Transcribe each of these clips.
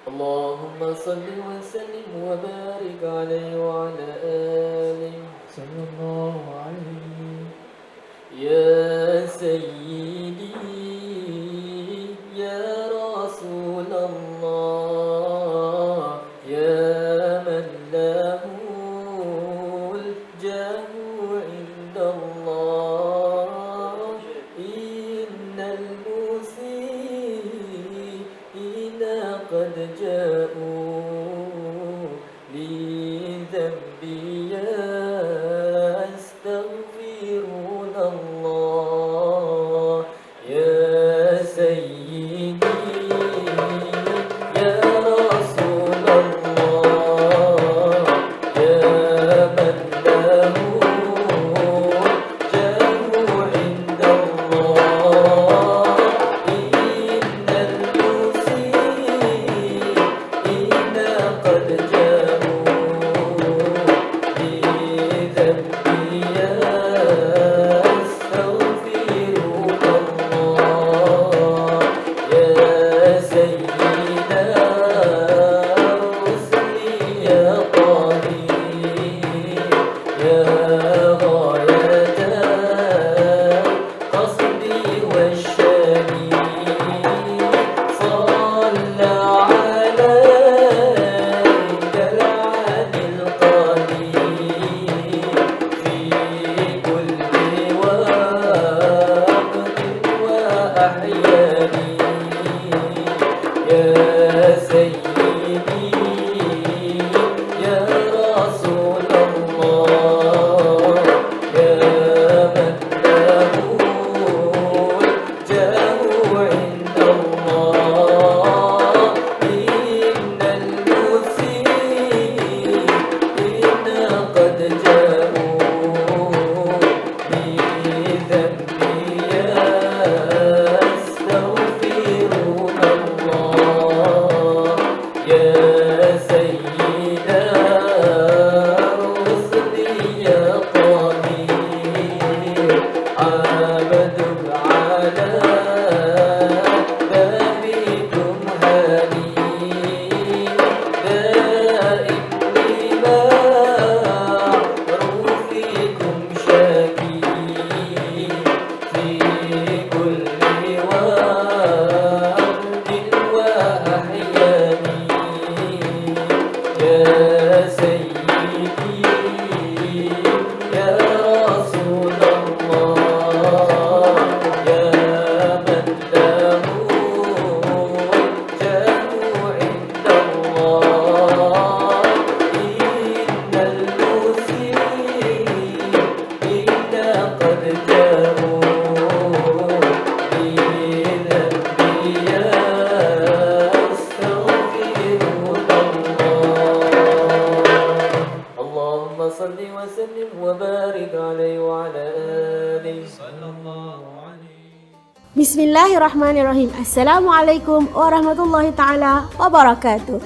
اللهم صل وسلم وبارك عليه وعلى آله صلى الله عليه. يا سيدي يا رسول الله يا من له الجاه عند الله إن المسيئين قد جاءوا لذنبي يستغفرون الله. يا سيدي يا رسول الله يا من له جاه عند الله إن المسيئين قد جاءوا لذنبي يستغفرون الله. يا سيدنا الرسل يا طهير يا غاية قصدي والشميل صلى عليك العالي القدير في كل وقت وأحيان. يا سيدي يا رسول الله يا من له الجاه عند الله إن المسيئين قد جاءوا بذنبي يستغفرون الله. يا سيدنا الرسل يا طهير عبد على بابكم هاني دائم لمعروفكم شاكي في كل وقت وأحيان. يا سيدي يا رسول الله يا من له الجاه عند الله إن المسيئين قد جاءوا بذنبي يستغفرون الله. اللهم صل وسلم وبارك عليه وعلى آله صلى الله عليه. Bismillahirrahmanirrahim. Assalamualaikum warahmatullahi taala wabarakatuh.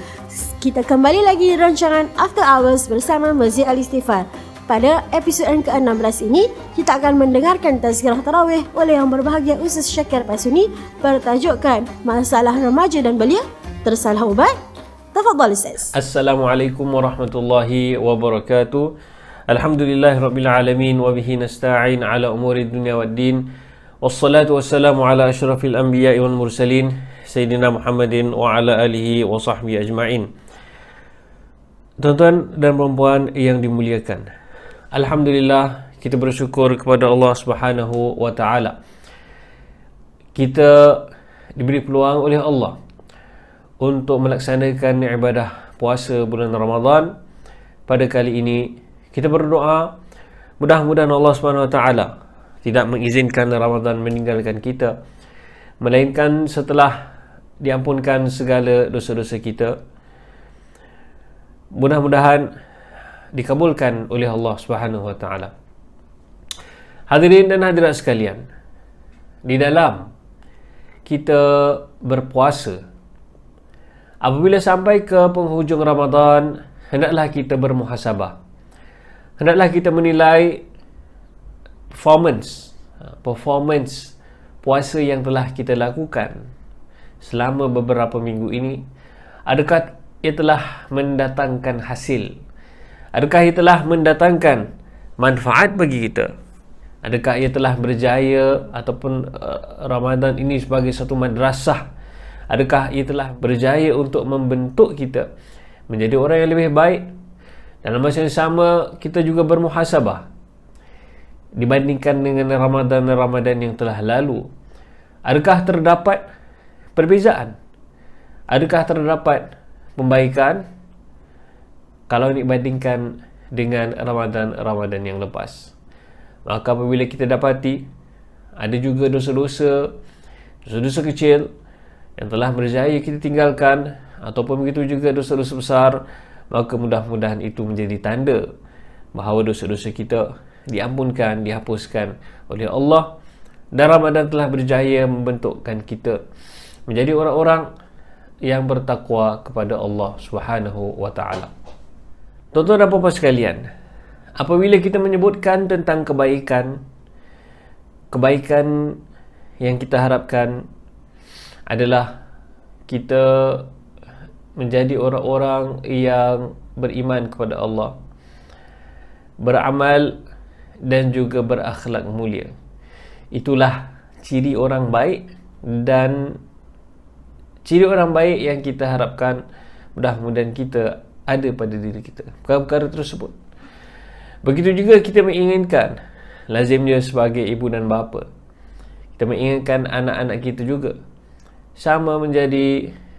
Kita kembali lagi di rancangan After Hours bersama Masjid Al-Istighfar. Pada episod yang ke-16 ini, kita akan mendengarkan tazkirah tarawih oleh yang berbahagia Ustaz Syakir Pasuni bertajukkan Masalah Remaja dan Belia Tersalah Ubat. Tafadhal Ustaz. Assalamualaikum warahmatullahi wabarakatuh. Alhamdulillahirabbil alamin wa bihi nasta'in ala umuri dunya waddin. Wassalatu wassalamu ala asyrafil anbiya'i wal mursalin sayyidina Muhammadin wa ala alihi wa sahbihi ajma'in. Tuan-tuan dan puan-puan yang dimuliakan, alhamdulillah kita bersyukur kepada Allah Subhanahu wa taala. Kita diberi peluang oleh Allah untuk melaksanakan ibadah puasa bulan Ramadan. Pada kali ini kita berdoa mudah-mudahan Allah Subhanahu wa taala tidak mengizinkan Ramadan meninggalkan kita, melainkan setelah diampunkan segala dosa-dosa kita, mudah-mudahan dikabulkan oleh Allah Subhanahu wa taala. Hadirin dan hadirat sekalian, di dalam kita berpuasa, apabila sampai ke penghujung Ramadan, hendaklah kita bermuhasabah. Hendaklah kita menilai performance puasa yang telah kita lakukan selama beberapa minggu ini. Adakah ia telah mendatangkan hasil? Adakah ia telah mendatangkan manfaat bagi kita? Adakah ia telah berjaya ataupun Ramadan ini sebagai satu madrasah? Adakah ia telah berjaya untuk membentuk kita menjadi orang yang lebih baik? Dalam masa yang sama, kita juga bermuhasabah dibandingkan dengan Ramadan yang telah lalu. Adakah terdapat perbezaan? Adakah terdapat pembaikan kalau dibandingkan dengan Ramadan yang lepas? Maka apabila kita dapati ada juga dosa-dosa kecil yang telah berjaya kita tinggalkan, ataupun begitu juga dosa-dosa besar, maka mudah-mudahan itu menjadi tanda bahawa dosa-dosa kita diampunkan, dihapuskan oleh Allah, dan Ramadan telah berjaya membentukkan kita menjadi orang-orang yang bertakwa kepada Allah Subhanahu wa taala. Tuan-tuan dan puan-puan sekalian, apabila kita menyebutkan tentang kebaikan yang kita harapkan adalah kita menjadi orang-orang yang beriman kepada Allah, beramal dan juga berakhlak mulia. Itulah ciri orang baik, dan ciri orang baik yang kita harapkan mudah-mudahan kita ada pada diri kita, perkara-perkara tersebut. Begitu juga kita menginginkan, lazimnya sebagai ibu dan bapa, kita menginginkan anak-anak kita juga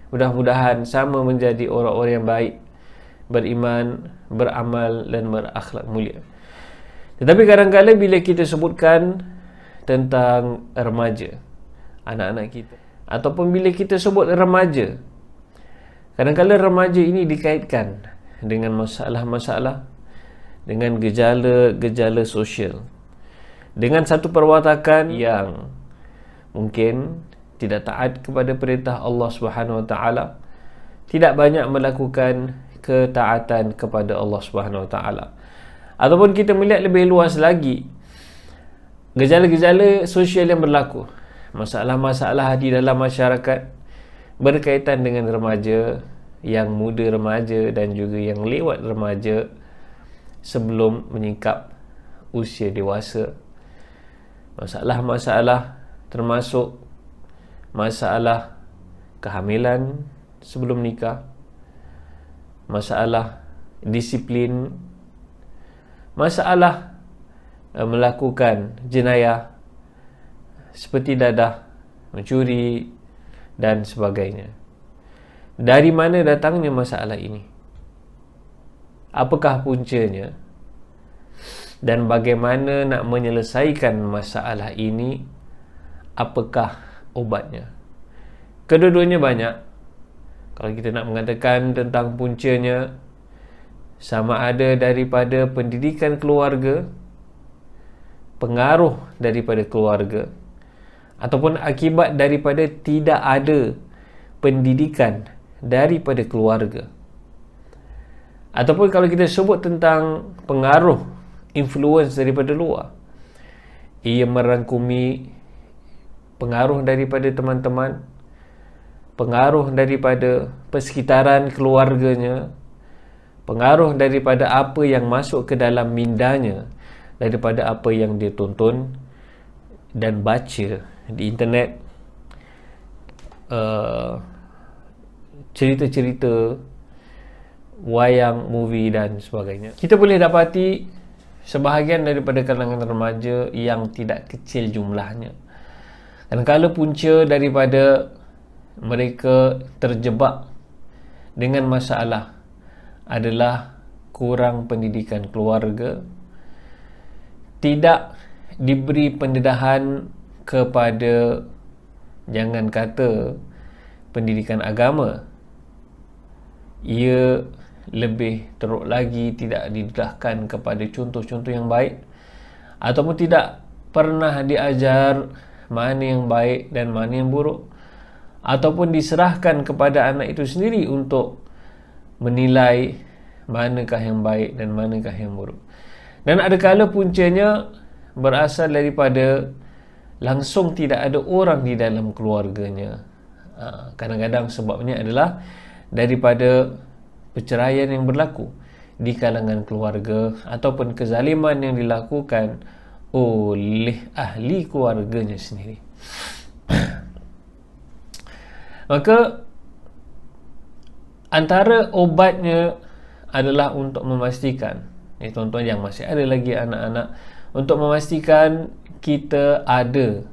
mudah-mudahan sama menjadi orang-orang yang baik, beriman, beramal dan berakhlak mulia. Tetapi kadang-kadang bila kita sebutkan tentang remaja, anak-anak kita, ataupun bila kita sebut remaja, kadang-kadang remaja ini dikaitkan dengan masalah-masalah, dengan gejala-gejala sosial, dengan satu perwatakan yang mungkin tidak taat kepada perintah Allah Subhanahu wa taala, tidak banyak melakukan ketaatan kepada Allah Subhanahu wa taala. Ataupun kita melihat lebih luas lagi, gejala-gejala sosial yang berlaku, masalah-masalah di dalam masyarakat berkaitan dengan remaja, yang muda remaja dan juga yang lewat remaja sebelum menyingkap usia dewasa. Masalah-masalah termasuk masalah kehamilan sebelum nikah, masalah disiplin, masalah melakukan jenayah seperti dadah, mencuri dan sebagainya. Dari mana datangnya masalah ini? Apakah puncanya? Dan bagaimana nak menyelesaikan masalah ini? Apakah obatnya? Kedua-duanya banyak. Kalau kita nak mengatakan tentang puncanya, sama ada daripada pendidikan keluarga, pengaruh daripada keluarga, ataupun akibat daripada tidak ada pendidikan daripada keluarga. Ataupun kalau kita sebut tentang pengaruh, influence daripada luar, ia merangkumi pengaruh daripada teman-teman, pengaruh daripada persekitaran keluarganya, pengaruh daripada apa yang masuk ke dalam mindanya, daripada apa yang dia tonton dan baca di internet, cerita-cerita, wayang, movie dan sebagainya. Kita boleh dapati sebahagian daripada kalangan remaja yang tidak kecil jumlahnya, dan kalau punca daripada mereka terjebak dengan masalah adalah kurang pendidikan keluarga, tidak diberi pendedahan kepada, jangan kata pendidikan agama, ia lebih teruk lagi tidak didedahkan kepada contoh-contoh yang baik, ataupun tidak pernah diajar mana yang baik dan mana yang buruk, ataupun diserahkan kepada anak itu sendiri untuk menilai manakah yang baik dan manakah yang buruk. Dan ada kala puncanya berasal daripada langsung tidak ada orang di dalam keluarganya. Kadang-kadang sebabnya adalah daripada perceraian yang berlaku di kalangan keluarga ataupun kezaliman yang dilakukan oleh ahli keluarganya sendiri. Maka antara obatnya adalah untuk memastikan, tuan-tuan yang masih ada lagi anak-anak, untuk memastikan kita ada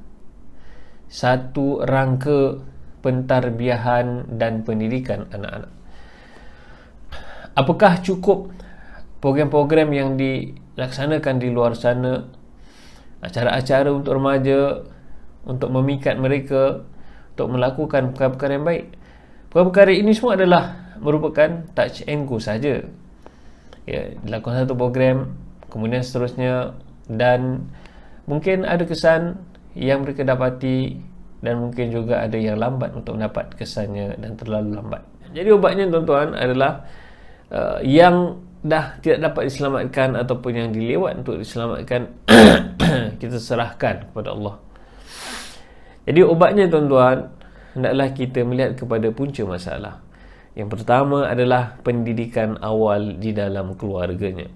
satu rangka pentarbiahan dan pendidikan anak-anak. Apakah cukup program-program yang dilaksanakan di luar sana, acara-acara untuk remaja, untuk memikat mereka untuk melakukan perkara-perkara yang baik? Perkara-perkara ini semua adalah merupakan touch and go saja. Dilakukan satu program, kemudian seterusnya, dan mungkin ada kesan yang mereka dapati, dan mungkin juga ada yang lambat untuk mendapat kesannya dan terlalu lambat. Jadi obatnya, tuan-tuan, adalah yang dah tidak dapat diselamatkan ataupun yang dilewat untuk diselamatkan kita serahkan kepada Allah. Jadi obatnya, tuan-tuan, hendaklah kita melihat kepada punca masalah. Yang pertama adalah pendidikan awal di dalam keluarganya.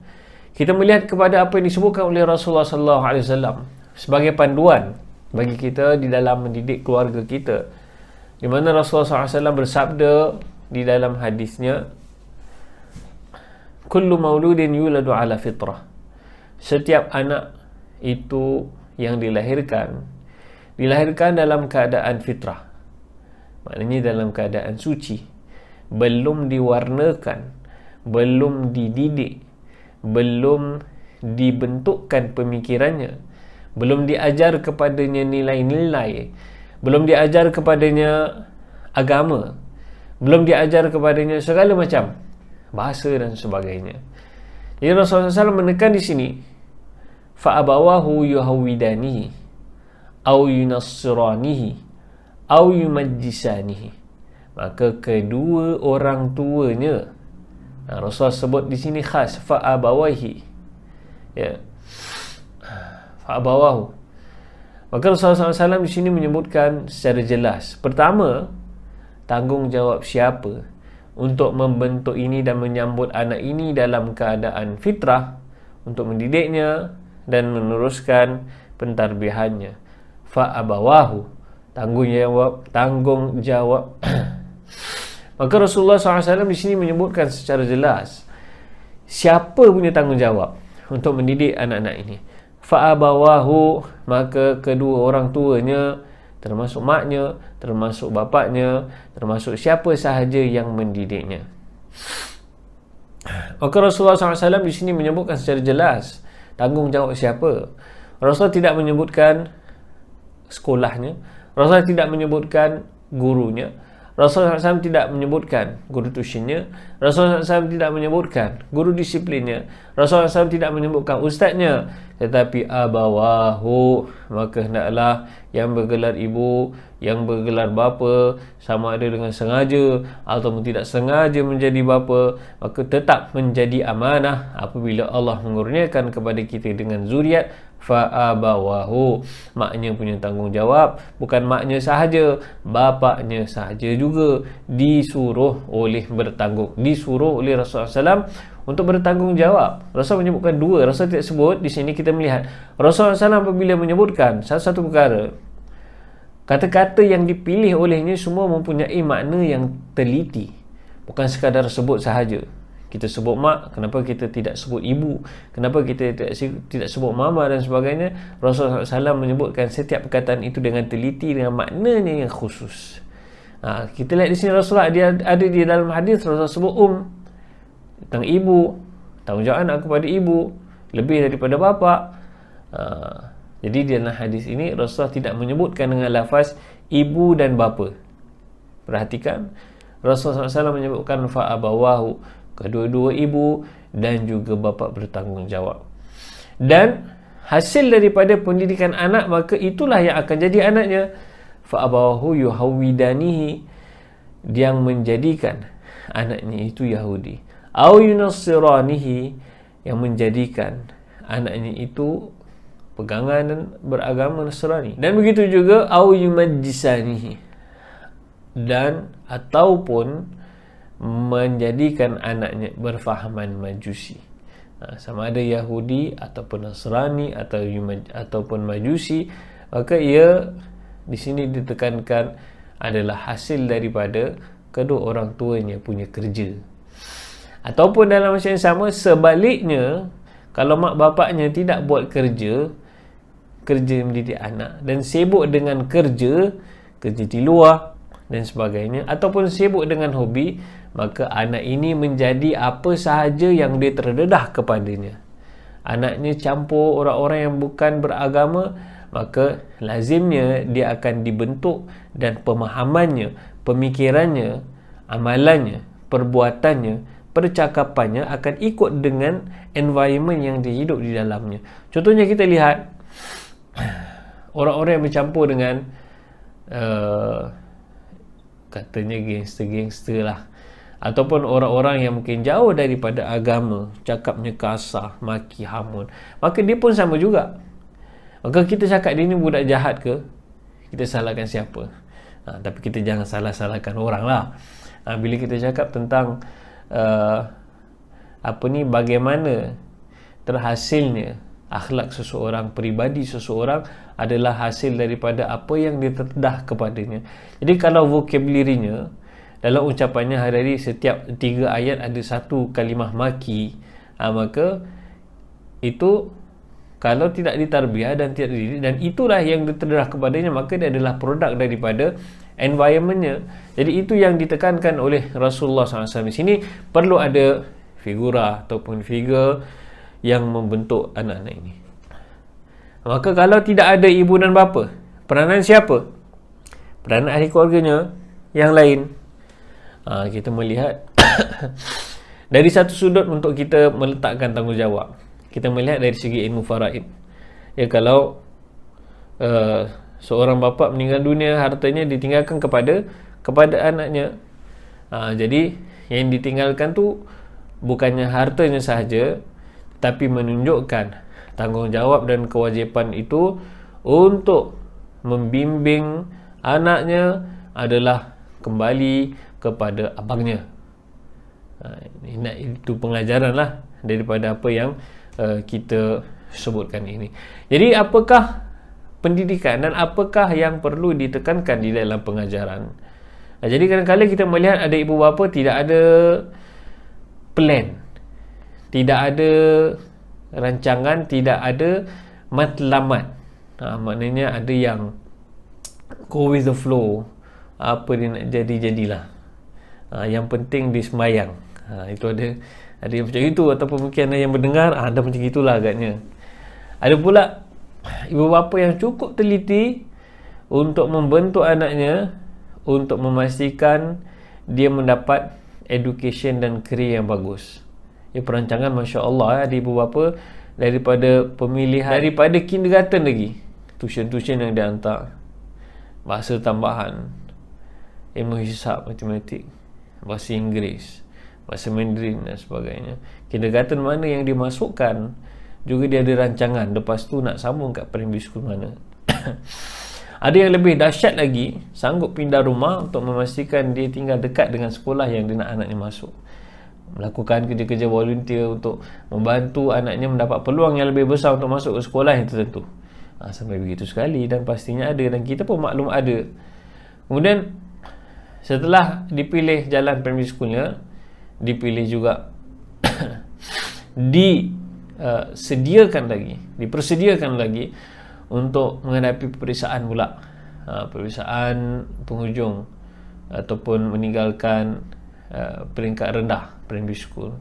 Kita melihat kepada apa yang disebutkan oleh Rasulullah SAW sebagai panduan bagi kita di dalam mendidik keluarga kita, di mana Rasulullah SAW bersabda di dalam hadisnya, kullu mauludin yuladu ala fitrah. Setiap anak itu yang dilahirkan dalam keadaan fitrah, maknanya dalam keadaan suci, belum diwarnakan, belum dididik, belum dibentukkan pemikirannya, belum diajar kepadanya nilai-nilai, belum diajar kepadanya agama, belum diajar kepadanya segala macam bahasa dan sebagainya. Jadi Rasulullah SAW menekan di sini, fa'abawahu yuhawidanihi au yunassiranihi au yumajjisanihi. Maka kedua orang tuanya, Rasulullah sebut di sini khas fa'abawahi, fa'abawahu. Maka Rasulullah SAW di sini menyebutkan secara jelas, pertama, tanggungjawab siapa untuk membentuk ini dan menyambut anak ini dalam keadaan fitrah, untuk mendidiknya dan meneruskan pentarbihannya. Fa'abawahu, tanggungjawab. Maka Rasulullah SAW di sini menyebutkan secara jelas siapa punya tanggungjawab untuk mendidik anak-anak ini. Fa'abawahu, maka kedua orang tuanya, termasuk maknya, termasuk bapaknya, termasuk siapa sahaja yang mendidiknya. Maka Rasulullah SAW di sini menyebutkan secara jelas tanggungjawab siapa. Rasulullah tidak menyebutkan sekolahnya, Rasulullah tidak menyebutkan gurunya, Rasulullah SAW tidak menyebutkan guru tuitionnya, Rasulullah SAW tidak menyebutkan guru disiplinnya, Rasulullah SAW tidak menyebutkan ustaznya, tetapi abawahu, maka hendaklah yang bergelar ibu, yang bergelar bapa, sama ada dengan sengaja ataupun tidak sengaja menjadi bapa, maka tetap menjadi amanah apabila Allah mengurniakan kepada kita dengan zuriat. Fa'abawahu, maknya punya tanggungjawab, bukan maknya sahaja, bapaknya sahaja juga disuruh oleh Rasulullah SAW untuk bertanggungjawab. Rasul menyebutkan dua, Rasul tidak sebut. Di sini kita melihat Rasulullah SAW apabila menyebutkan satu perkara, kata-kata yang dipilih olehnya semua mempunyai makna yang teliti, bukan sekadar sebut sahaja. Kita sebut mak, kenapa kita tidak sebut ibu, kenapa kita tidak sebut mama dan sebagainya. Rasulullah SAW menyebutkan setiap perkataan itu dengan teliti, dengan maknanya yang khusus. Kita lihat di sini Rasulullah dia ada di dalam hadis, Rasulullah sebut tentang ibu, tanggungjawab anak kepada ibu lebih daripada bapa. Jadi di dalam hadis ini Rasulullah tidak menyebutkan dengan lafaz ibu dan bapa. Perhatikan, Rasulullah SAW menyebutkan fa'abawahu, kedua-dua ibu dan juga bapa bertanggungjawab. Dan hasil daripada pendidikan anak, maka itulah yang akan jadi anaknya. Fa'abawahu yuhawidanihi, yang menjadikan anaknya itu Yahudi. Au yunassiranihi, yang menjadikan anaknya itu pegangan dan beragama Nasrani. Dan begitu juga au yumajjisanihi, dan ataupun menjadikan anaknya berfahaman Majusi. Sama ada Yahudi ataupun Nasrani ataupun Majusi, maka ia di sini ditekankan adalah hasil daripada kedua orang tuanya punya kerja. Ataupun dalam masa yang sama, sebaliknya, kalau mak bapaknya tidak buat kerja mendidik anak dan sibuk dengan kerja di luar dan sebagainya, ataupun sibuk dengan hobi, maka anak ini menjadi apa sahaja yang dia terdedah kepadanya. Anaknya campur orang-orang yang bukan beragama, maka lazimnya dia akan dibentuk dan pemahamannya, pemikirannya, amalannya, perbuatannya, percakapannya akan ikut dengan environment yang dia hidup di dalamnya. Contohnya kita lihat orang-orang yang bercampur dengan katanya gangster-gangster lah, ataupun orang-orang yang mungkin jauh daripada agama, cakapnya kasar, maki, hamun, maka dia pun sama juga. Maka kita cakap dia ni budak jahat ke, kita salahkan siapa? Tapi kita jangan salah-salahkan orang lah. Bila kita cakap tentang bagaimana terhasilnya akhlak seseorang, peribadi seseorang adalah hasil daripada apa yang diterdedah kepadanya. Jadi kalau vocabulary-nya dalam ucapannya hari-hari setiap 3 ayat ada 1 kalimah maki, maka itu kalau tidak ditarbiah dan tidak dididik, dan itulah yang diterdedah kepadanya, maka dia adalah produk daripada environment-nya. Jadi itu yang ditekankan oleh Rasulullah SAW. Di sini perlu ada figura ataupun figure yang membentuk anak-anak ini. Maka kalau tidak ada ibu dan bapa, peranan siapa? Peranan ahli keluarganya yang lain. Kita melihat dari satu sudut untuk kita meletakkan tanggungjawab. Kita melihat dari segi ilmu faraid. Ya, kalau seorang bapa meninggal dunia, hartanya ditinggalkan kepada anaknya. Jadi yang ditinggalkan tu bukannya hartanya sahaja, tapi menunjukkan tanggungjawab dan kewajipan itu untuk membimbing anaknya adalah kembali kepada abangnya. Itu pengajaran lah daripada apa yang kita sebutkan ini. Jadi apakah pendidikan dan apakah yang perlu ditekankan di dalam pengajaran? Jadi kadang-kadang kita melihat ada ibu bapa tidak ada plan, tidak ada rancangan, tidak ada matlamat. Maknanya ada yang go with the flow, apa dia nak jadilah. Yang penting dia semayang. Itu ada yang macam itu, ataupun mungkin ada yang mendengar ada macam itulah agaknya. Ada pula ibu bapa yang cukup teliti untuk membentuk anaknya, untuk memastikan dia mendapat education dan career yang bagus. Perancangan Masya Allah ada ibu bapa daripada pemilihan, daripada kindergarten lagi, tuition yang dia hantar, bahasa tambahan, ilmu hisab, matematik, bahasa Inggeris, bahasa Mandarin dan sebagainya. Kindergarten mana yang dimasukkan juga dia ada rancangan, lepas tu nak sambung kat primary school mana. Ada yang lebih dahsyat lagi, sanggup pindah rumah untuk memastikan dia tinggal dekat dengan sekolah yang dia nak anaknya masuk, melakukan kerja-kerja volunteer untuk membantu anaknya mendapat peluang yang lebih besar untuk masuk ke sekolah yang tertentu. Sampai begitu sekali, dan pastinya ada, dan kita pun maklum ada. Kemudian setelah dipilih jalan primary schoolnya, dipilih juga dipersediakan lagi untuk menghadapi peperiksaan pula, peperiksaan penghujung ataupun meninggalkan peringkat rendah primary school,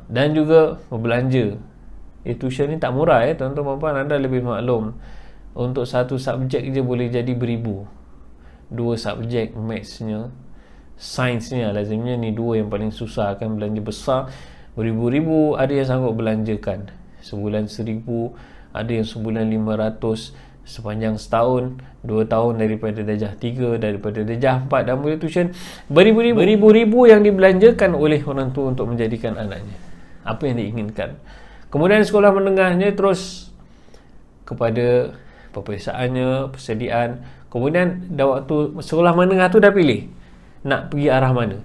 dan juga berbelanja. Tuition ni tak murah tuan-tuan puan-puan, anda lebih maklum. Untuk satu subjek je boleh jadi beribu. 2 subjek, mathsnya, sainsnya, lazimnya ni 2 yang paling susah, akan belanja besar beribu-ribu. Ada yang sanggup belanjakan sebulan 1,000, ada yang sebulan 500, sepanjang setahun, 2 tahun, daripada darjah 3, daripada darjah 4, dan boleh tuition beribu-ribu yang dibelanjakan oleh orang tua untuk menjadikan anaknya apa yang diinginkan. Kemudian sekolah menengahnya terus kepada peperiksaannya, persediaan. Kemudian dah waktu sekolah menengah tu dah pilih, nak pergi arah mana,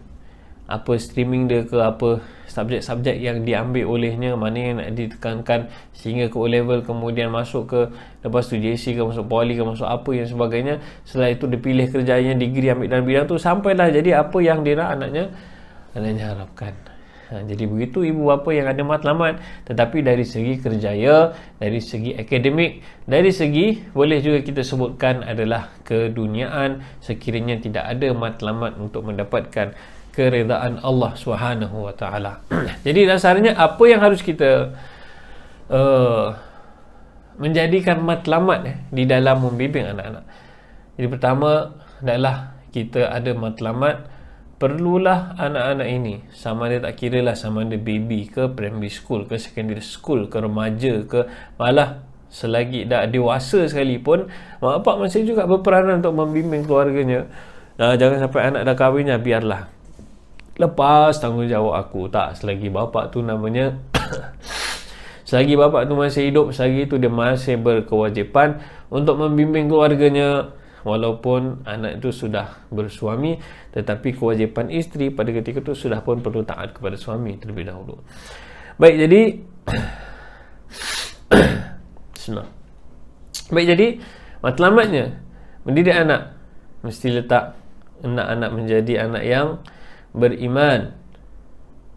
apa streaming dia ke, apa subjek-subjek yang diambil olehnya, mana yang nak ditekankan sehingga ke O-level, kemudian masuk ke, lepas tu JC ke, masuk Poly ke, masuk apa yang sebagainya. Setelah itu dia pilih kerjanya, degree ambil dalam bidang tu, sampailah jadi apa yang dia nak anaknya harapkan. Jadi begitu ibu bapa yang ada matlamat. Tetapi dari segi kerjaya, dari segi akademik, dari segi boleh juga kita sebutkan adalah keduniaan, sekiranya tidak ada matlamat untuk mendapatkan keredaan Allah Subhanahu wa taala. Jadi dasarnya apa yang harus kita menjadikan matlamat di dalam membimbing anak-anak. Jadi pertama adalah kita ada matlamat. Perlulah anak-anak ini, sama dia tak kira lah sama dia baby ke, primary school ke, secondary school ke, remaja ke, malah selagi dah dewasa sekalipun, mak bapak masih juga berperanan untuk membimbing keluarganya. Jangan sampai anak dah kahwinnya, biarlah lepas tanggungjawab aku. Tak, selagi bapak tu namanya selagi bapak tu masih hidup, selagi itu dia masih berkewajipan untuk membimbing keluarganya. Walaupun anak itu sudah bersuami, tetapi kewajipan isteri pada ketika itu sudah pun perlu taat kepada suami terlebih dahulu. Baik, jadi baik, jadi matlamatnya mendidik anak mesti letak anak-anak menjadi anak yang beriman,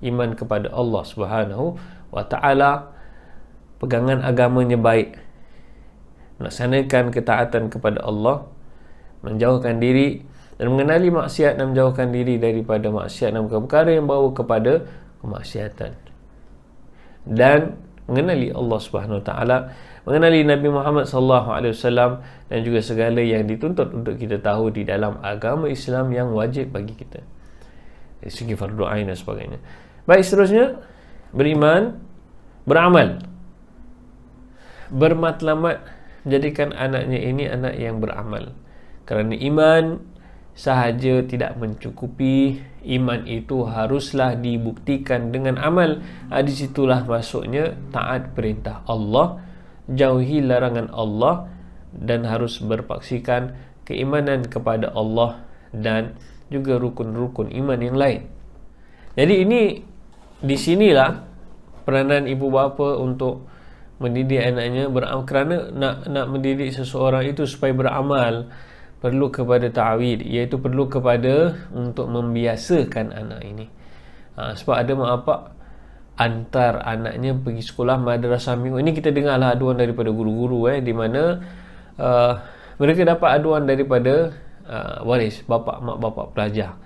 iman kepada Allah Subhanahu wa taala, pegangan agamanya baik, melaksanakan ketaatan kepada Allah, menjauhkan diri dan mengenali maksiat dan menjauhkan diri daripada maksiat dan perkara yang bawa kepada kemaksiatan, dan mengenali Allah Subhanahu wa taala, mengenali Nabi Muhammad sallallahu alaihi wasallam, dan juga segala yang dituntut untuk kita tahu di dalam agama Islam yang wajib bagi kita dari segi fardu ain dan sebagainya. Baik, seterusnya beriman, beramal, bermatlamat, menjadikan anaknya ini anak yang beramal. Kerana iman sahaja tidak mencukupi, iman itu haruslah dibuktikan dengan amal. Di situlah masuknya taat perintah Allah, jauhi larangan Allah, dan harus berpaksikan keimanan kepada Allah dan juga rukun-rukun iman yang lain. Jadi ini di sinilah peranan ibu bapa untuk mendidik anaknya beramal. Kerana nak mendidik seseorang itu supaya beramal, perlu kepada ta'wid, iaitu perlu kepada untuk membiasakan anak ini. Sebab ada mak bapak antar anaknya pergi sekolah madrasah minggu. Ini kita dengarlah aduan daripada guru-guru di mana mereka dapat aduan daripada waris mak bapak pelajar.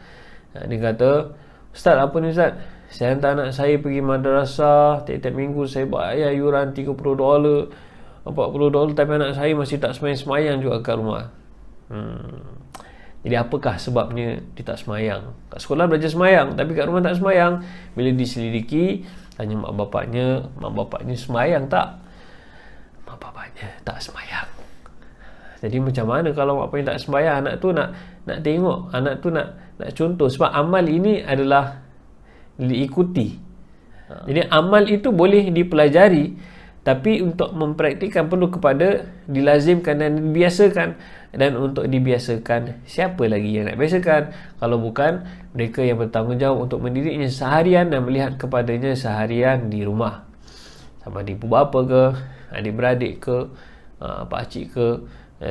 Dia kata, "Ustaz, apa ni Ustaz? Saya hantar anak saya pergi madrasah, tiap-tiap minggu saya bayar yuran $30, $40, tapi anak saya masih tak semayang-semayang juga kat rumah." Jadi apakah sebabnya dia tak semayang? Kat sekolah belajar semayang, tapi kat rumah tak semayang. Bila diselidiki, tanya mak bapaknya semayang tak? Mak bapaknya tak semayang. Jadi macam mana kalau mak bapaknya tak semayang? Anak tu nak tengok, anak tu nak contoh. Sebab amal ini adalah diikuti. Jadi amal itu boleh dipelajari, tapi untuk mempraktikkan perlu kepada dilazimkan dan dibiasakan. Dan untuk dibiasakan, siapa lagi yang nak biasakan kalau bukan mereka yang bertanggungjawab untuk mendidiknya seharian dan melihat kepadanya seharian di rumah, sama ada ibu bapa ke, adik-beradik ke, pakcik ke,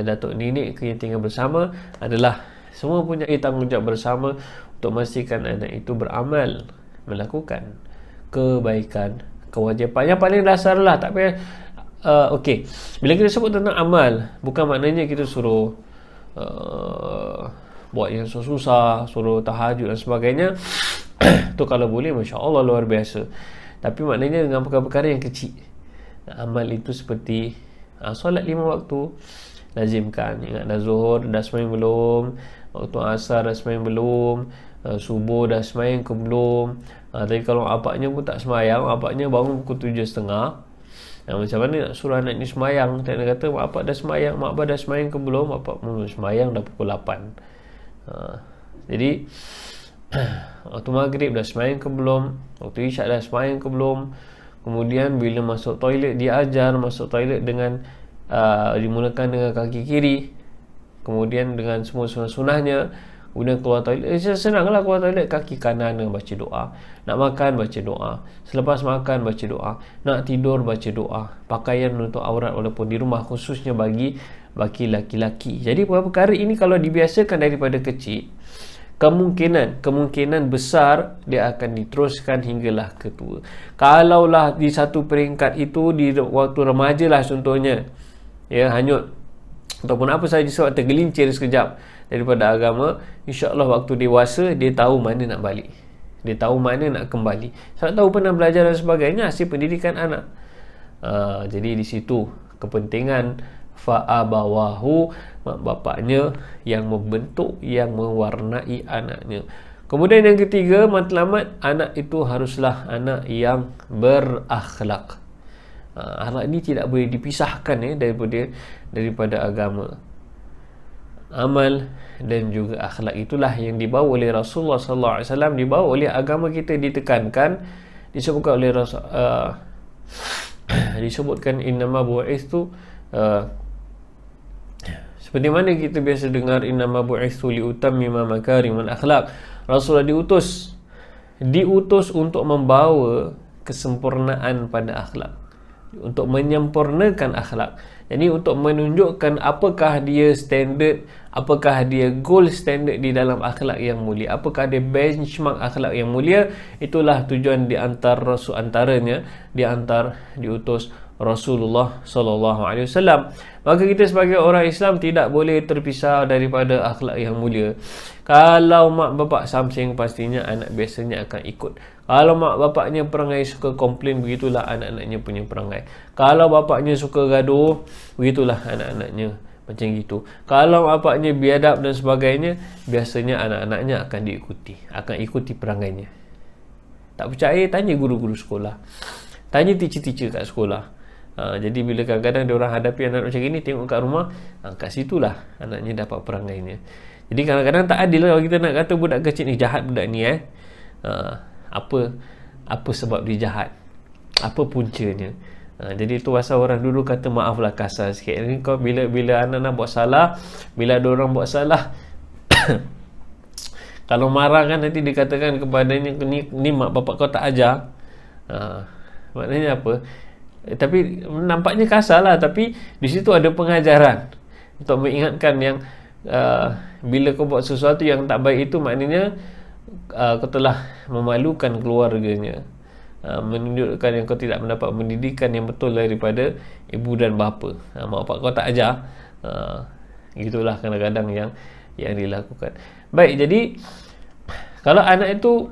datuk nenek ke yang tinggal bersama, adalah semua punya tanggungjawab bersama untuk memastikan anak itu beramal, melakukan kebaikan, kewajipan. Yang paling dasar lah, tak payah. Okey, bila kita sebut tentang amal, bukan maknanya kita suruh buat yang susah, suruh tahajud dan sebagainya. Tu kalau boleh, Masya Allah, luar biasa. Tapi maknanya dengan perkara-perkara yang kecil. Amal itu seperti solat 5 waktu, lazimkan. Ingat dah zuhur dah semayang belum, waktu asar dah semayang belum, subuh dah semayang ke belum. Tapi kalau apaknya pun tak semayang, apaknya bangun pukul 7.30, macam mana nak suruh anak ni semayang? Tak nak kata mak abang dah semayang, mak abang dah semayang ke belum? Mak abang mula semayang dah pukul 8. Jadi waktu maghrib dah semayang ke belum? Waktu isyak dah semayang ke belum? Kemudian bila masuk toilet, dia ajar masuk toilet dengan dimulakan dengan kaki kiri, kemudian dengan semua sunah-sunahnya. Kemudian keluar toilet, senanglah keluar toilet, kaki kanan baca doa. Nak makan baca doa. Selepas makan baca doa. Nak tidur baca doa. Pakaian menutup aurat walaupun di rumah, khususnya bagi laki-laki. Jadi perkara ini kalau dibiasakan daripada kecil, kemungkinan besar dia akan diteruskan hinggalah ke tua. Kalaulah di satu peringkat itu di waktu remaja lah contohnya, ya, hanyut ataupun apa sahaja sebab tergelincir sekejap daripada agama, insya-Allah waktu dewasa dia tahu mana nak balik, dia tahu mana nak kembali, sebab tahu pernah belajar dan sebagainya, hasil pendidikan anak. Jadi di situ kepentingan fa'abawahu, mak bapaknya yang membentuk, yang mewarnai anaknya. Kemudian yang ketiga, matlamat, anak itu haruslah anak yang berakhlak. Akhlak ini tidak boleh dipisahkan daripada agama. Amal dan juga akhlak itulah yang dibawa oleh Rasulullah sallallahu alaihi wasallam, dibawa oleh agama kita, ditekankan, disebutkan oleh disebutkan innama bu'istu, seperti mana kita biasa dengar innama bu'istu liutammima makarimal akhlak. Rasulullah diutus untuk membawa kesempurnaan pada akhlak, untuk menyempurnakan akhlak. Jadi untuk menunjukkan apakah dia standard, apakah dia gold standard di dalam akhlak yang mulia, apakah dia benchmark akhlak yang mulia. Itulah tujuan antaranya diutus Rasulullah sallallahu alaihi wasallam. Maka kita sebagai orang Islam tidak boleh terpisah daripada akhlak yang mulia. Kalau mak bapak samsing, pastinya anak biasanya akan ikut. Kalau mak bapaknya perangai suka komplain, begitulah anak-anaknya punya perangai. Kalau bapaknya suka gaduh, begitulah anak-anaknya macam gitu. Kalau bapaknya biadab dan sebagainya, biasanya anak-anaknya akan ikuti perangainya. Tak percaya, tanya guru-guru sekolah, tanya teacher-teacher kat sekolah. Jadi bila kadang-kadang dia orang hadapi anak macam ini, tengok kat rumah, kat situlah anaknya dapat perangainya. Jadi kadang-kadang tak adil kalau kita nak kata budak kecil ni jahat, budak ni apa sebab dia jahat, apa puncanya. Jadi itu pasal orang dulu kata maaflah kasar sikit. Ni kau bila anak-anak buat salah, bila ada orang buat salah kalau marah kan nanti dikatakan kepadanya, ni mak bapak kau tak ajar. Maknanya apa? Tapi nampaknya kasar lah, tapi di situ ada pengajaran untuk mengingatkan yang bila kau buat sesuatu yang tak baik itu, maknanya kau telah memalukan keluarganya, menunjukkan yang kau tidak mendapat pendidikan yang betul daripada ibu dan bapa. Mak bapak kau tak ajar. Gitulah kadang-kadang yang dilakukan. Baik, jadi kalau anak itu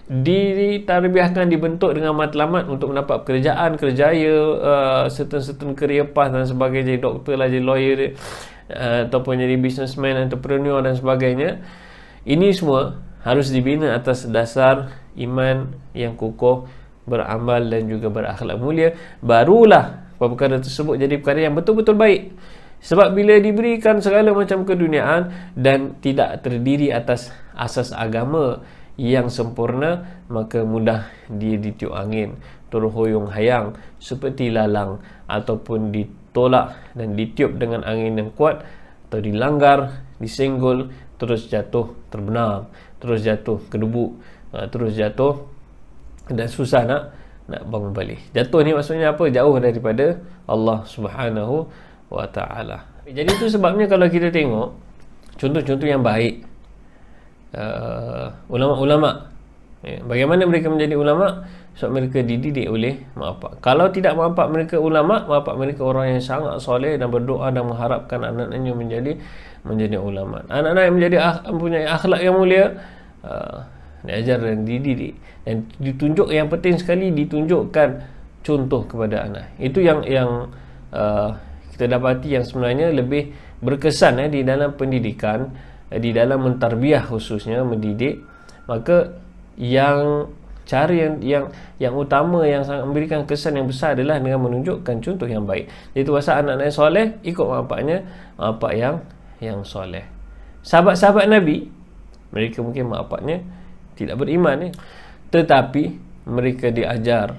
ditarbiahkan, dibentuk dengan matlamat untuk mendapat pekerjaan, kerjaya, certain career path dan sebagainya, jadi doktor lah, jadi lawyer, ataupun jadi businessman, entrepreneur dan sebagainya. Ini semua harus dibina atas dasar iman yang kukuh, beramal dan juga berakhlak mulia. Barulah perkara tersebut jadi perkara yang betul-betul baik. Sebab bila diberikan segala macam keduniaan dan tidak terdiri atas asas agama yang sempurna, maka mudah dia ditiup angin, terhoyong hayang seperti lalang, ataupun ditolak dan ditiup dengan angin yang kuat, atau dilanggar, disenggol, terus jatuh terbenam, terus jatuh kedubuk, terus jatuh dan susah nak bangun balik. Jatuh ni maksudnya apa? Jauh daripada Allah Subhanahu wa ta'ala. Jadi itu sebabnya kalau kita tengok contoh-contoh yang baik, ulama-ulama, bagaimana mereka menjadi ulama? Sebab mereka dididik oleh mak bapak. Kalau tidak mak bapak mereka ulama, mak bapak mereka orang yang sangat soleh dan berdoa dan mengharapkan anak-anaknya menjadi ulama. Anak-anak yang mempunyai akhlak yang mulia, diajar dan dididik, dan ditunjuk, yang penting sekali ditunjukkan contoh kepada anak. Itu yang kita dapati yang sebenarnya lebih berkesan di dalam pendidikan, di dalam mentarbiah khususnya mendidik. Maka cara yang utama yang sangat memberikan kesan yang besar adalah dengan menunjukkan contoh yang baik. Itu pasal anak-anak yang soleh ikut bapaknya, bapak yang soleh. Sahabat-sahabat Nabi, mereka mungkin mak bapaknya tidak beriman, tetapi mereka diajar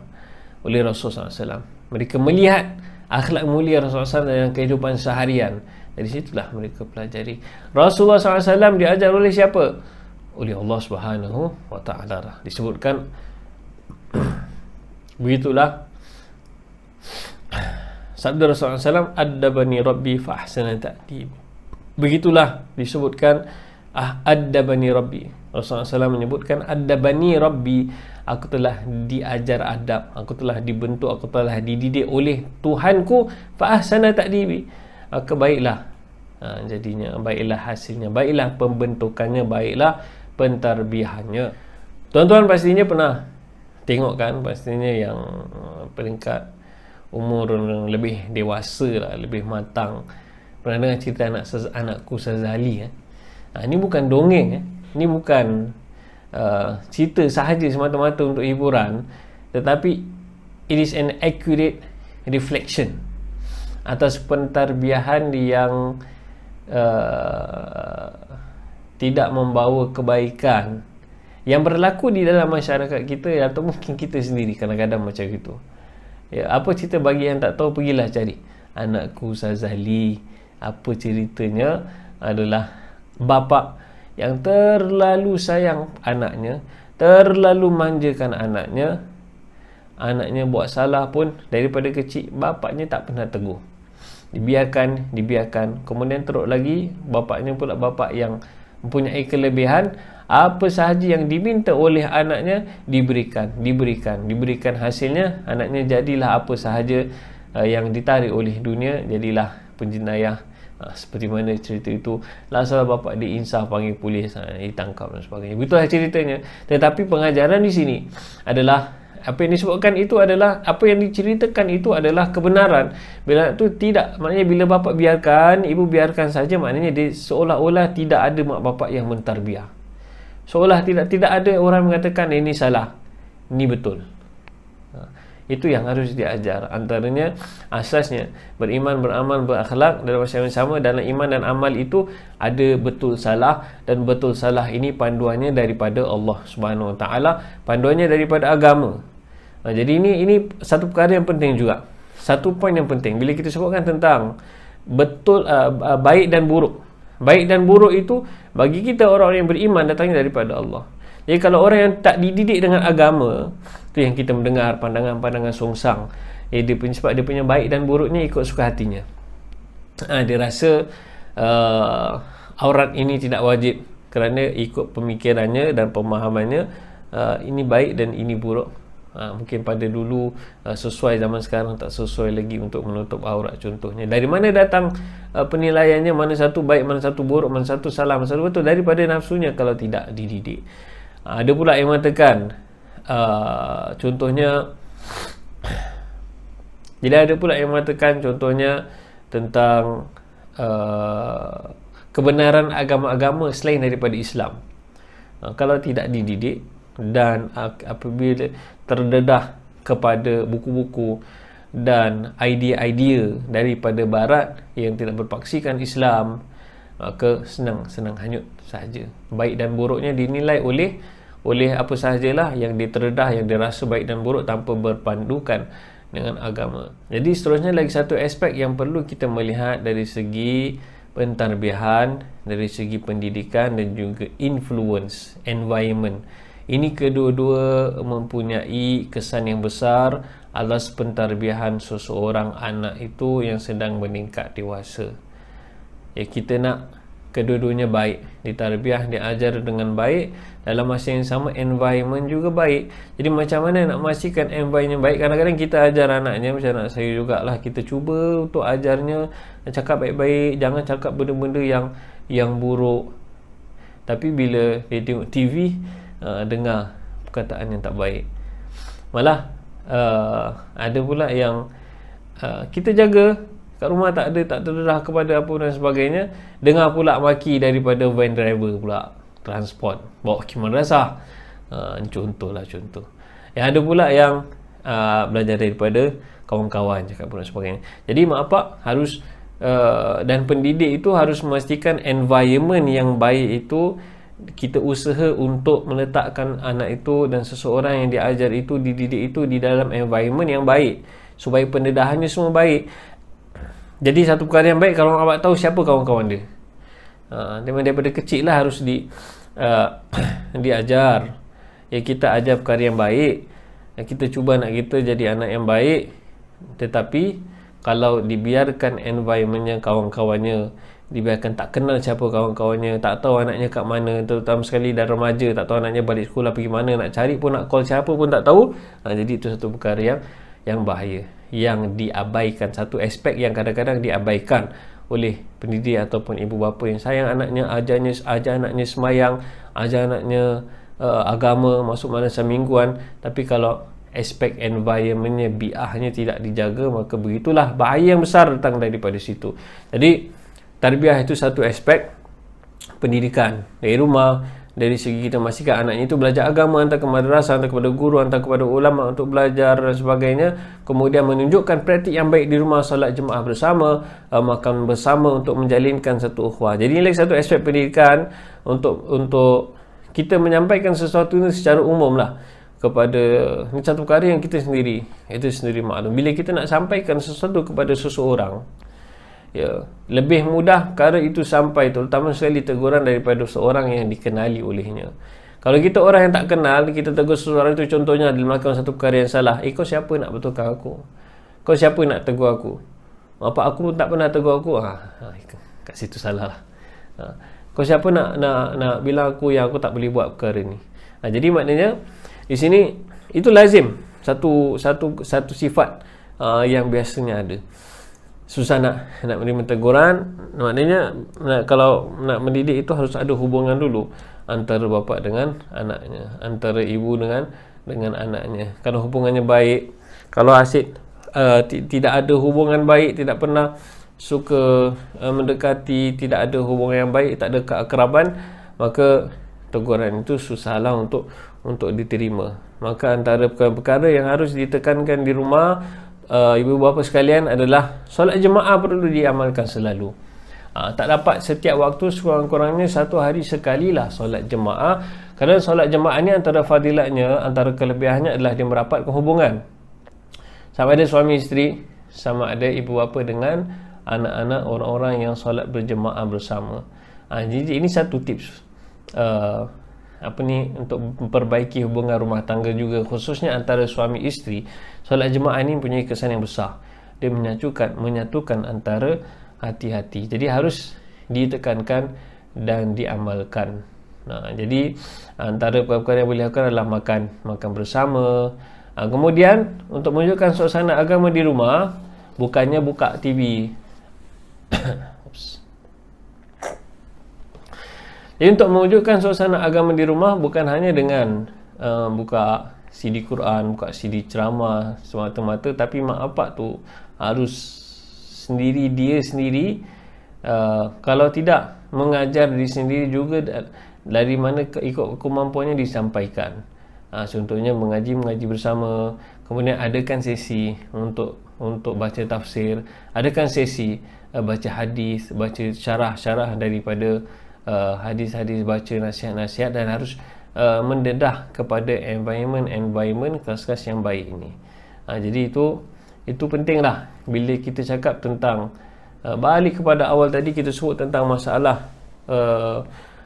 oleh Rasulullah SAW. Mereka melihat akhlak mulia Rasulullah SAW dalam kehidupan seharian, Dari situlah mereka pelajari. Rasulullah SAW diajar oleh siapa? Oleh Allah Subhanahu wa Ta'ala. Disebutkan begitulah sabda Rasulullah SAW, addabani rabbi fa ahsana ta'dib. Begitulah disebutkan addabani rabbi. Rasulullah SAW menyebutkan addabani rabbi, aku telah diajar adab, aku telah dibentuk, aku telah dididik oleh Tuhanku, fa ahsana ta'dibi, baiklah jadinya, baiklah hasilnya, baiklah pembentukannya, baiklah pentarbihannya. Tuan-tuan pastinya pernah tengok kan, pastinya yang peringkat umur lebih dewasa lah, lebih matang, pernah dengar cerita anakku Sazali. Ini bukan dongeng, ini bukan cerita sahaja semata-mata untuk hiburan, tetapi it is an accurate reflection atas pentarbiahan yang tidak membawa kebaikan yang berlaku di dalam masyarakat kita, atau mungkin kita sendiri kadang-kadang macam itu. Apa cerita bagi yang tak tahu, pergilah cari anakku Sazali. Apa ceritanya adalah bapa yang terlalu sayang anaknya, terlalu manjakan anaknya. Anaknya buat salah pun daripada kecil bapaknya tak pernah tegur, dibiarkan. Kemudian teruk lagi, bapaknya pula bapak yang mempunyai kelebihan. Apa sahaja yang diminta oleh anaknya diberikan. Hasilnya anaknya jadilah apa sahaja yang ditarik oleh dunia, jadilah penjenayah. Seperti mana cerita itu, lah salah bapak diinsaf, panggil polis, ditangkap dan sebagainya. Begitulah ceritanya. Tetapi pengajaran di sini adalah apa yang disebutkan itu adalah, apa yang diceritakan itu adalah kebenaran. Bila itu tidak, maknanya bila bapa biarkan, ibu biarkan saja, maknanya dia seolah-olah tidak ada mak bapak yang mentarbiah. Seolah tidak ada orang mengatakan ini salah, ini betul. Itu yang harus diajar. Antaranya asasnya beriman, beramal, berakhlak dalam masa yang sama. Dalam iman dan amal itu ada betul salah, dan betul salah ini panduannya daripada Allah Subhanahu Wa Taala, panduannya daripada agama. Jadi ini satu perkara yang penting juga. Satu poin yang penting bila kita sebutkan tentang betul baik dan buruk. Baik dan buruk itu bagi kita orang yang beriman datangnya daripada Allah. Jadi kalau orang yang tak dididik dengan agama, tu yang kita mendengar pandangan-pandangan songsang, sebab dia punya baik dan buruknya ikut suka hatinya. Dia rasa aurat ini tidak wajib kerana ikut pemikirannya dan pemahamannya, ini baik dan ini buruk. Mungkin pada dulu sesuai, zaman sekarang tak sesuai lagi untuk menutup aurat contohnya. Dari mana datang penilaiannya, mana satu baik, mana satu buruk, mana satu salah, mana satu betul? Daripada nafsunya kalau tidak dididik. Ada pula yang mengatakan contohnya, jadi ada pula yang mengatakan contohnya tentang kebenaran agama-agama selain daripada Islam. Kalau tidak dididik dan apabila terdedah kepada buku-buku dan idea-idea daripada barat yang tidak berpaksikan Islam, maka senang hanyut sahaja. Baik dan buruknya dinilai oleh apa sahajalah yang diterdedah, yang dirasa baik dan buruk tanpa berpandukan dengan agama. Jadi seterusnya lagi satu aspek yang perlu kita melihat dari segi pentarbiahan, dari segi pendidikan dan juga influence, environment. Ini kedua-dua mempunyai kesan yang besar atas pentarbiahan seseorang anak itu yang sedang meningkat dewasa. Kita nak kedua-duanya baik, ditarbiah, diajar dengan baik, dalam masa yang sama environment juga baik. Jadi macam mana nak memastikan environment baik? Kadang-kadang kita ajar anaknya, macam anak saya jugalah, kita cuba untuk ajarnya cakap baik-baik, jangan cakap benda-benda yang buruk. Tapi bila dia tengok TV, dengar perkataan yang tak baik, malah ada pula yang kita jaga kat rumah tak terdedah kepada apa dan sebagainya, dengar pula maki daripada van driver pula, transport, bawa pergi madrasah. Contoh. Yang ada pula yang belajar daripada kawan-kawan, cakap pula sebagainya. Jadi mak bapak harus dan pendidik itu harus memastikan environment yang baik itu kita usaha untuk meletakkan anak itu dan seseorang yang diajar itu, dididik itu di dalam environment yang baik, supaya pendedahannya semua baik. Jadi satu perkara yang baik kalau awak tahu siapa kawan-kawan dia. Daripada kecil lah harus diajar. Ya, kita ajar perkara yang baik. Kita cuba nak kita jadi anak yang baik. Tetapi kalau dibiarkan environmentnya, kawan-kawannya, dibiarkan tak kenal siapa kawan-kawannya, tak tahu anaknya kat mana, terutama sekali dah remaja, tak tahu anaknya balik sekolah pergi mana, nak cari pun, nak call siapa pun tak tahu. Jadi itu satu perkara yang bahaya, yang diabaikan. Satu aspek yang kadang-kadang diabaikan oleh pendidik ataupun ibu bapa yang sayang anaknya, ajar anaknya semayang, ajar anaknya agama, masuk madrasah mingguan. Tapi kalau aspek environmentnya, biahnya tidak dijaga, maka begitulah bahaya yang besar datang daripada situ. Jadi tarbiyah itu satu aspek pendidikan dari rumah. Dari segi kita memastikan anaknya itu belajar agama, hantar ke madrasah, hantar kepada guru, hantar kepada ulama untuk belajar dan sebagainya. Kemudian menunjukkan praktik yang baik di rumah, solat jemaah bersama, makan bersama untuk menjalinkan satu ukhuwah. Jadi ini lagi satu aspek pendidikan untuk kita menyampaikan sesuatu ini secara umum lah kepada, ini satu perkara yang kita sendiri maklum. Bila kita nak sampaikan sesuatu kepada seseorang, ya, lebih mudah perkara itu sampai, terutama sekali teguran daripada seorang yang dikenali olehnya. Kalau kita orang yang tak kenal, kita tegur seseorang itu, contohnya dia melakukan satu perkara yang salah. Kau siapa nak betulkan aku? Kau siapa nak tegur aku? Apa aku pun tak pernah tegur aku? Kat situ salah lah. Kau siapa nak bilang aku yang aku tak boleh buat perkara ni? Jadi maknanya di sini itu lazim satu sifat yang biasanya ada. Susah nak menerima teguran. Maknanya kalau nak mendidik itu harus ada hubungan dulu antara bapa dengan anaknya, antara ibu dengan anaknya. Kalau hubungannya baik, kalau asyik tidak ada hubungan baik, tidak pernah suka mendekati, tidak ada hubungan yang baik, tak ada keakraban, maka teguran itu susahlah untuk diterima. Maka antara perkara yang harus ditekankan di rumah, ibu bapa sekalian, adalah solat jemaah perlu diamalkan selalu. Tak dapat setiap waktu, sekurang-kurangnya satu hari sekali lah solat jemaah. Kerana solat jemaah ni antara fadilatnya, antara kelebihannya adalah dia merapatkan hubungan. Sama ada suami isteri, sama ada ibu bapa dengan anak-anak, orang-orang yang solat berjemaah bersama. Jadi ini satu tips untuk memperbaiki hubungan rumah tangga juga, khususnya antara suami isteri. Solat jemaah ini mempunyai kesan yang besar. Dia menyatukan antara hati-hati. Jadi harus ditekankan dan diamalkan. Jadi antara perkara yang boleh lakukan adalah makan bersama. Kemudian untuk menunjukkan suasana agama di rumah, bukannya buka TV. Jadi untuk mewujudkan suasana agama di rumah, bukan hanya dengan buka CD Quran, buka CD ceramah semata-mata, tapi mak bapak tu harus dia sendiri. Kalau tidak mengajar diri sendiri juga, dari mana ikut kemampuannya disampaikan. Contohnya mengaji bersama, kemudian adakan sesi untuk baca tafsir, adakan sesi baca hadis, baca syarah daripada hadis-hadis, baca nasihat-nasihat, dan harus mendedah kepada environment kelas-kelas yang baik ini. Jadi itu pentinglah bila kita cakap tentang balik kepada awal tadi, kita sebut tentang masalah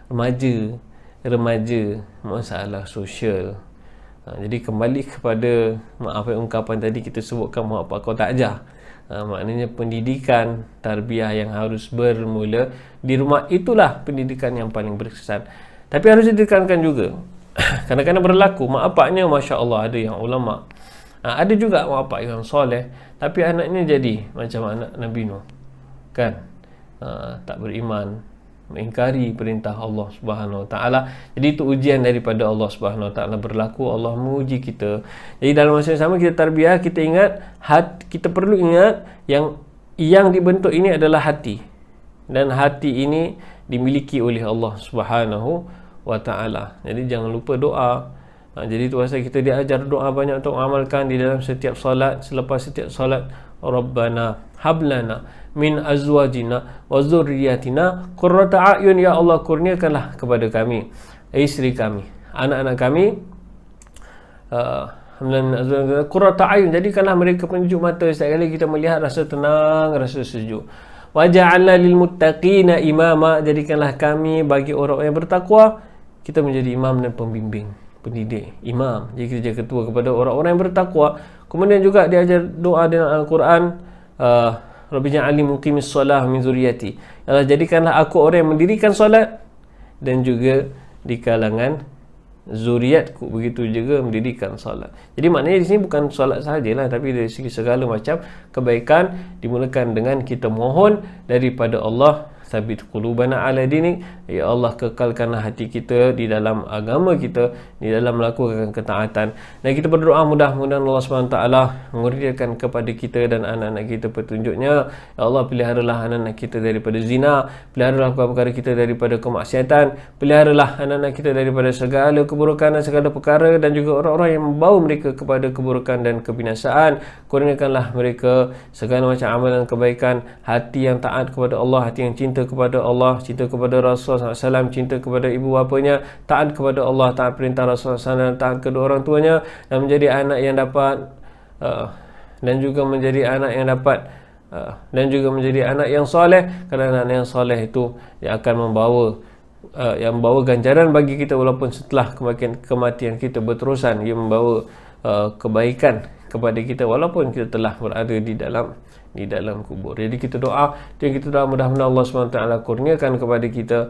remaja, masalah sosial. Jadi kembali kepada ungkapan tadi kita sebutkan, mak bapak kau tak ajar. Maknanya pendidikan, tarbiyah yang harus bermula di rumah, itulah pendidikan yang paling berkesan. Tapi harus ditekankan juga, kadang-kadang berlaku mak bapaknya Masya Allah ada yang ulama, ada juga mak bapak yang soleh, tapi anaknya jadi macam anak Nabi Nuh, kan? Tak beriman, mengingkari perintah Allah Subhanahu Wa Taala. Jadi itu ujian daripada Allah Subhanahu Wa Taala berlaku, Allah menguji kita. Jadi dalam masa yang sama kita tarbiyah, kita ingat, kita perlu ingat yang dibentuk ini adalah hati, dan hati ini dimiliki oleh Allah Subhanahu Wa Taala. Jadi jangan lupa doa. Jadi tu pasal kita diajar doa banyak untuk amalkan di dalam setiap solat. Selepas setiap solat, Rabbana hablana min azwajina wa zurriyatina qurrata a'yun, ya Allah kurniakanlah kepada kami, isteri kami, anak-anak kami qurrata ayun, jadikanlah mereka penyejuk mata setiap kali kita melihat, rasa tenang, rasa sejuk. Wa ja'alna lil muttaqina imama, jadikanlah kami bagi orang yang bertakwa, kita menjadi imam dan pembimbing, pendidik, imam. Jadi kita jadi ketua kepada orang-orang yang bertakwa. Kemudian juga diajar doa dalam Al-Quran, Rabbi ja'alni muqimis shalah min zuriyati, Allah jadikanlah aku orang yang mendirikan solat dan juga di kalangan zuriatku, begitu juga mendirikan solat. Jadi maknanya di sini bukan solat sahajalah, tapi dari segi segala macam kebaikan dimulakan dengan kita mohon daripada Allah, sabit qulubana ala dinik, ya Allah kekalkanlah hati kita di dalam agama kita, di dalam melakukan ketaatan. Dan kita berdoa mudah-mudahan Allah SWT mengurniakan kepada kita dan anak-anak kita petunjuknya. Ya Allah, peliharalah anak-anak kita daripada zina, peliharalah perkara kita daripada kemaksiatan, peliharalah anak-anak kita daripada segala keburukan dan segala perkara, dan juga orang-orang yang membawa mereka kepada keburukan dan kebinasaan. Kurniakanlah mereka segala macam amalan kebaikan, hati yang taat kepada Allah, hati yang cinta kepada Allah, cinta kepada Rasulullah SAW, cinta kepada ibu bapanya, taat kepada Allah, taat perintah Rasulullah SAW, taat kedua orang tuanya, dan menjadi anak yang dapat dan juga menjadi anak yang soleh. Kerana anak yang soleh itu dia akan membawa ganjaran bagi kita, walaupun setelah kematian kita berterusan, ia membawa kebaikan kepada kita walaupun kita telah berada di dalam kubur. Jadi kita doa, mudah-mudahan Allah SWT kurniakan kepada kita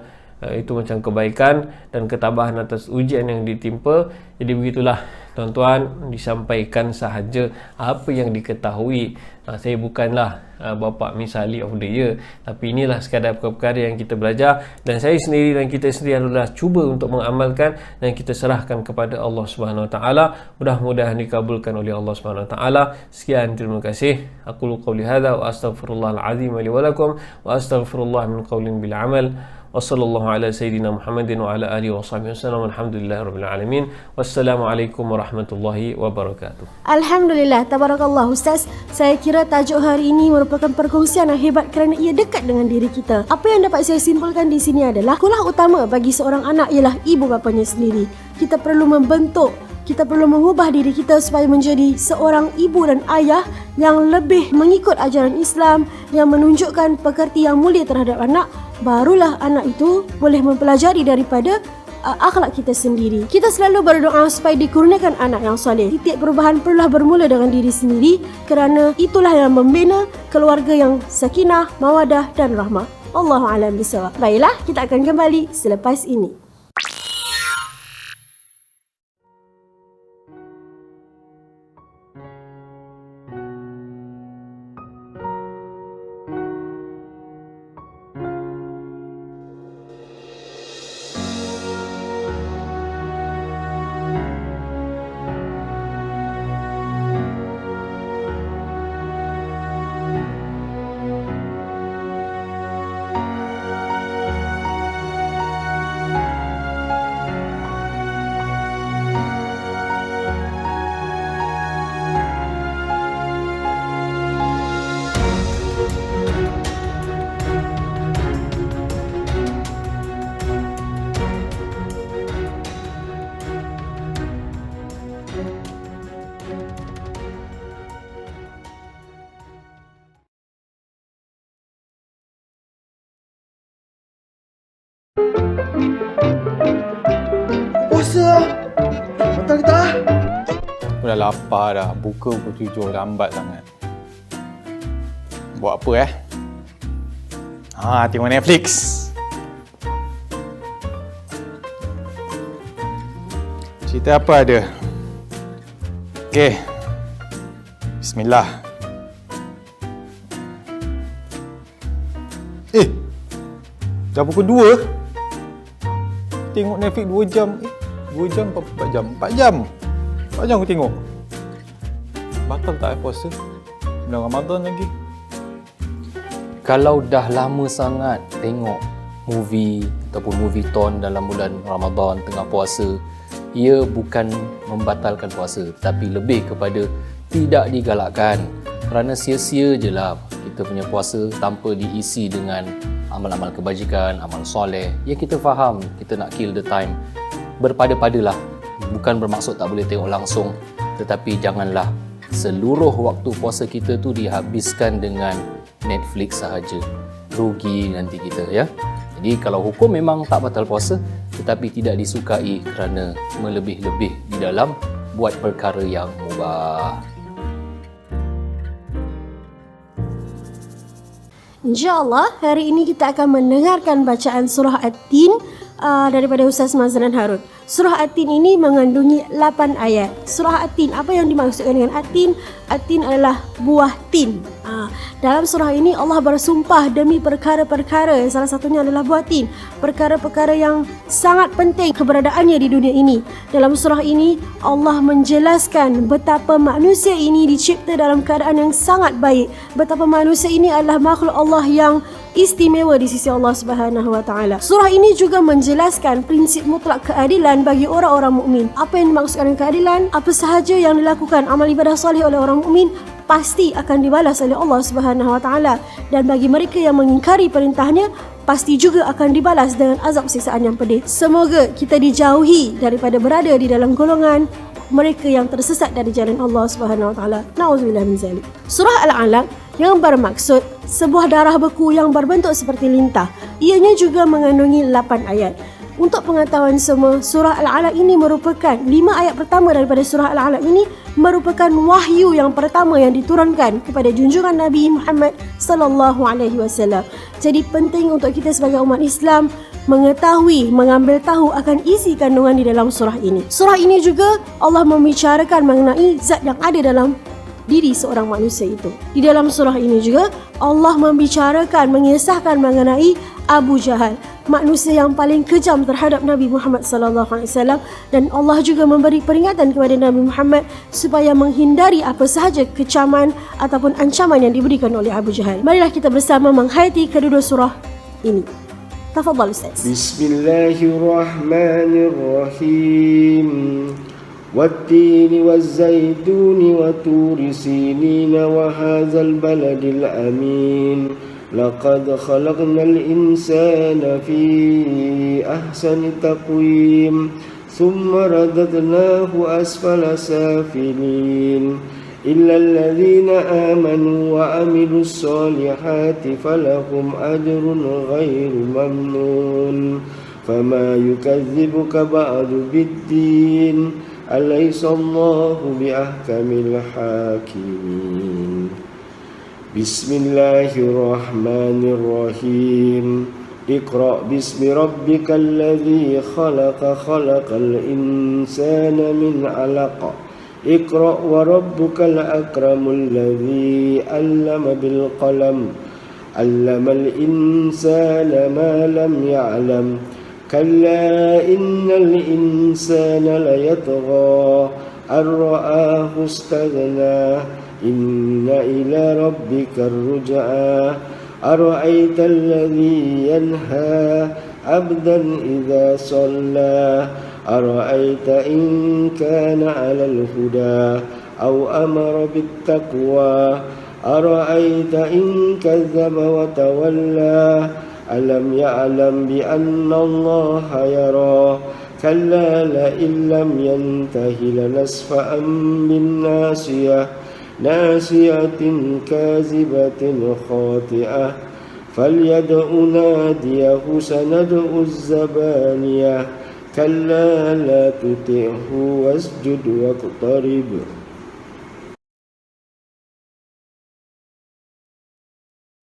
itu macam kebaikan dan ketabahan atas ujian yang ditimpa. Jadi begitulah tuan-tuan, disampaikan sahaja apa yang diketahui. Saya bukanlah bapa misali of the year, tapi inilah sekadar perkara yang kita belajar, dan saya sendiri dan kita sendiri adalah cuba untuk mengamalkan, dan kita serahkan kepada Allah Subhanahu Wa Taala. Mudah-mudahan dikabulkan oleh Allah Subhanahu Wa Taala. Sekian, terima kasih. Aku qouli hadza wa astaghfirullahal azim li wa lakum wa astaghfirullah min qaulin bil amal. Wassallallahu ala sayyidina Muhammadin wa ala alihi wa sahbihi wasallam. Alhamdulillahirabbil alamin. Wassalamualaikum warahmatullahi wabarakatuh. Alhamdulillah, tabarakallah Ustaz. Saya kira tajuk hari ini merupakan perkongsian yang hebat kerana ia dekat dengan diri kita. Apa yang dapat saya simpulkan di sini adalah sekolah utama bagi seorang anak ialah ibu bapanya sendiri. Kita perlu mengubah diri kita supaya menjadi seorang ibu dan ayah yang lebih mengikut ajaran Islam, yang menunjukkan pekerti yang mulia terhadap anak. Barulah anak itu boleh mempelajari daripada akhlak kita sendiri. Kita selalu berdoa supaya dikurniakan anak yang soleh. Titik perubahan perlulah bermula dengan diri sendiri, kerana itulah yang membina keluarga yang sakinah, mawadah dan rahmah. Allahu a'lam bishawab. Baiklah, kita akan kembali selepas ini. Puasa lah. Betul kita lah. Aku dah lapar dah. Buka pukul 7, lambat sangat. Buat apa tengok Netflix. Cerita apa ada? Okey. Bismillah. Dah pukul 2. Tengok Netflix 2 jam. 2 jam apa 4 jam? 4 jam. 4 jam aku tengok. Batal tak puasa? Bulan Ramadan lagi. Kalau dah lama sangat tengok movie ataupun movieton dalam bulan Ramadan tengah puasa, ia bukan membatalkan puasa, tapi lebih kepada tidak digalakkan. Kerana sia-sia je lah kita punya puasa tanpa diisi dengan amal-amal kebajikan, amal soleh. Ya, kita faham kita nak kill the time. Berpada-padalah. Bukan bermaksud tak boleh tengok langsung, tetapi janganlah seluruh waktu puasa kita tu dihabiskan dengan Netflix sahaja. Rugi nanti kita, ya. Jadi kalau hukum memang tak batal puasa, tetapi tidak disukai kerana melebih-lebih di dalam buat perkara yang mubah. InsyaAllah hari ini kita akan mendengarkan bacaan surah At-Tin daripada Ustaz Mazlan Harun. Surah At-Tin ini mengandungi 8 ayat. Surah At-Tin, apa yang dimaksudkan dengan At-Tin? At-Tin adalah buah tin. Dalam surah ini Allah bersumpah demi perkara-perkara, salah satunya adalah buah tin. Perkara-perkara yang sangat penting keberadaannya di dunia ini. Dalam surah ini Allah menjelaskan betapa manusia ini dicipta dalam keadaan yang sangat baik. Betapa manusia ini adalah makhluk Allah yang istimewa di sisi Allah Subhanahu wa taala. Surah ini juga menjelaskan prinsip mutlak keadilan bagi orang-orang mukmin. Apa yang dimaksudkan dengan keadilan? Apa sahaja yang dilakukan amal ibadah soleh oleh orang mukmin pasti akan dibalas oleh Allah Subhanahu wa taala, dan bagi mereka yang mengingkari perintahnya pasti juga akan dibalas dengan azab siksaan yang pedih. Semoga kita dijauhi daripada berada di dalam golongan mereka yang tersesat dari jalan Allah Subhanahu wa taala. Nauzubillah min zalik. Surah Al-Alaq yang bermaksud sebuah darah beku yang berbentuk seperti lintah. Ianya juga mengandungi 8 ayat. Untuk pengetahuan semua, surah Al-Alaq ini merupakan 5 ayat pertama daripada surah Al-Alaq ini merupakan wahyu yang pertama yang diturunkan kepada junjungan Nabi Muhammad sallallahu alaihi wasallam. Jadi penting untuk kita sebagai umat Islam mengetahui, mengambil tahu akan isi kandungan di dalam surah ini. Surah ini juga Allah membicarakan mengenai zat yang ada dalam diri seorang manusia itu. Di dalam surah ini juga Allah membicarakan, mengisahkan mengenai Abu Jahal, manusia yang paling kejam terhadap Nabi Muhammad sallallahu alaihi wasallam, dan Allah juga memberi peringatan kepada Nabi Muhammad supaya menghindari apa sahaja kecaman ataupun ancaman yang diberikan oleh Abu Jahal. Marilah kita bersama menghayati kedua surah ini. Tafadhal Ustaz. Bismillahirrahmanirrahim. والتين والزيتون وطور سينين وهذا البلد الأمين لقد خلقنا الإنسان في أحسن تقويم ثم رددناه أسفل سافلين إلا الذين آمنوا وعملوا الصالحات فلهم أجر غير ممنون فما يكذبك بعد بالدين أليس الله بأحكم الحاكمين بسم الله الرحمن الرحيم اقرأ باسم ربك الذي خلق خلق الإنسان من علق اقرأ وربك الأكرم الذي علم بالقلم علم الإنسان ما لم يعلم كلا إن الإنسان ليطغى أن رآه استغنى إن إلى ربك الرجعى أرأيت الذي ينهى عبدا إذا صلى أرأيت إن كان على الهدى أو أمر بالتقوى أرأيت إن كذب وتولى ألم يعلم بأن الله يرى كلا لئن لم ينته لنسفعا بالناصية ناصية كاذبة خاطئة فليدع ناديه سندع الزبانية كلا لا تطعه واسجد واقترب